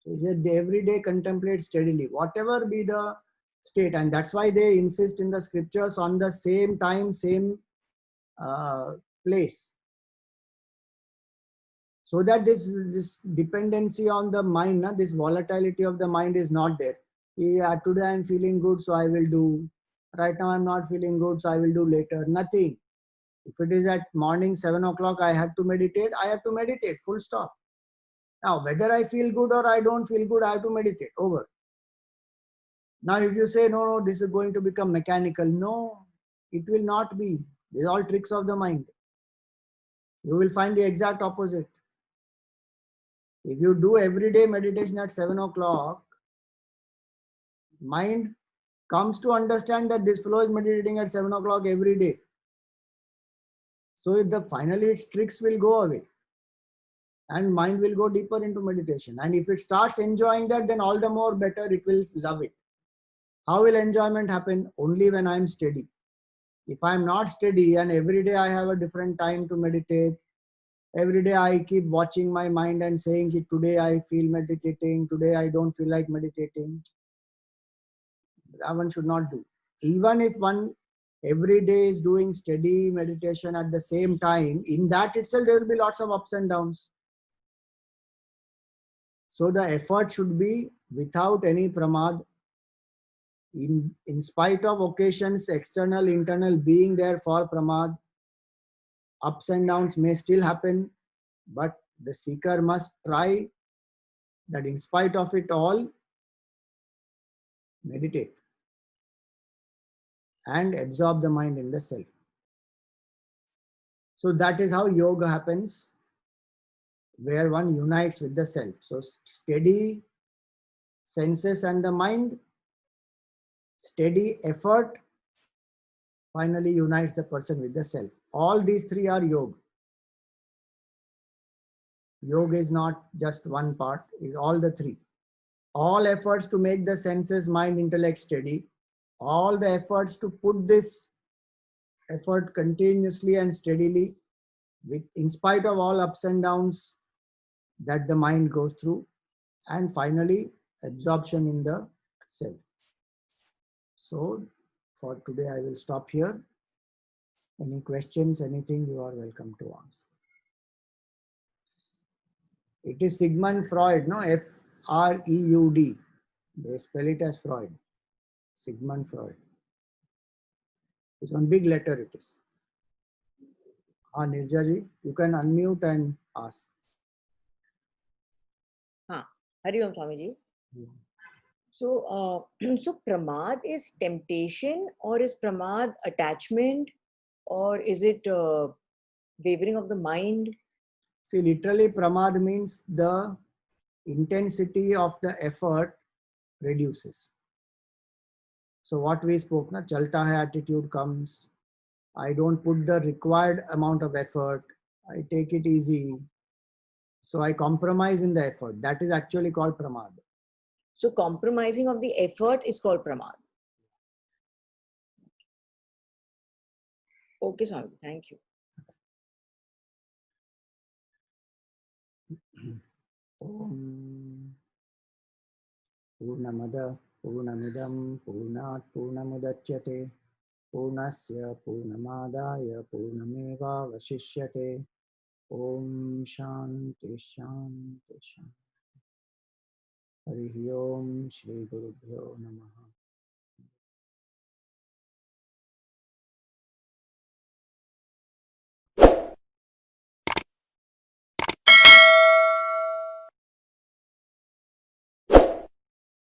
So he said, every day contemplate steadily, whatever be the state. And that's why they insist in the scriptures on the same time, same place. So that this dependency on the mind, this volatility of the mind is not there. Yeah, today I'm feeling good, so I will do. Right now I'm not feeling good, so I will do later. Nothing. If it is at morning 7 o'clock, I have to meditate, I have to meditate, full stop. Now, whether I feel good or I don't feel good, I have to meditate, over. Now, if you say, no, this is going to become mechanical, no, it will not be. These are all tricks of the mind. You will find the exact opposite. If you do everyday meditation at 7 o'clock, mind comes to understand that this fellow is meditating at 7 o'clock every day. So finally its tricks will go away and mind will go deeper into meditation. And if it starts enjoying that, then all the more better, it will love it. How will enjoyment happen? Only when I'm steady. If I'm not steady and every day I have a different time to meditate, every day I keep watching my mind and saying, today I feel meditating, today I don't feel like meditating, that one should not do. Even if one every day is doing steady meditation at the same time, in that itself there will be lots of ups and downs. So the effort should be without any pramad. In spite of occasions, external, internal, being there for pramad, ups and downs may still happen, but the seeker must try that in spite of it all, meditate and absorb the mind in the self. So that is how yoga happens, where one unites with the self. So steady senses and the mind, steady effort, finally unites the person with the self. All these three are yoga. Yoga is not just one part, it's all the three. All efforts to make the senses, mind, intellect steady, all the efforts to put this effort continuously and steadily, in spite of all ups and downs that the mind goes through, and finally absorption in the self. So for today I will stop here. Any questions, anything, you are welcome to ask. It is Sigmund Freud, no? Freud. They spell it as Freud. Sigmund Freud. It's one big letter it is. Nirja ji, you can unmute and ask. Hari Om Swamiji. So, so pramad is temptation, or is pramad attachment, or is it wavering of the mind? See, literally pramad means the intensity of the effort reduces. So what we spoke, na, chalta hai attitude comes. I don't put the required amount of effort. I take it easy. So I compromise in the effort. That is actually called pramad. So compromising of the effort is called pramad. Okay, Swami, thank you. Purnamada Purnamidam Purnat Purnamudachyate Purnasya Purnamadaya Purnameva Vasishyate. Om Shanti Shanti Shanti. Harihi Om Shri Gurubhyo Namaha.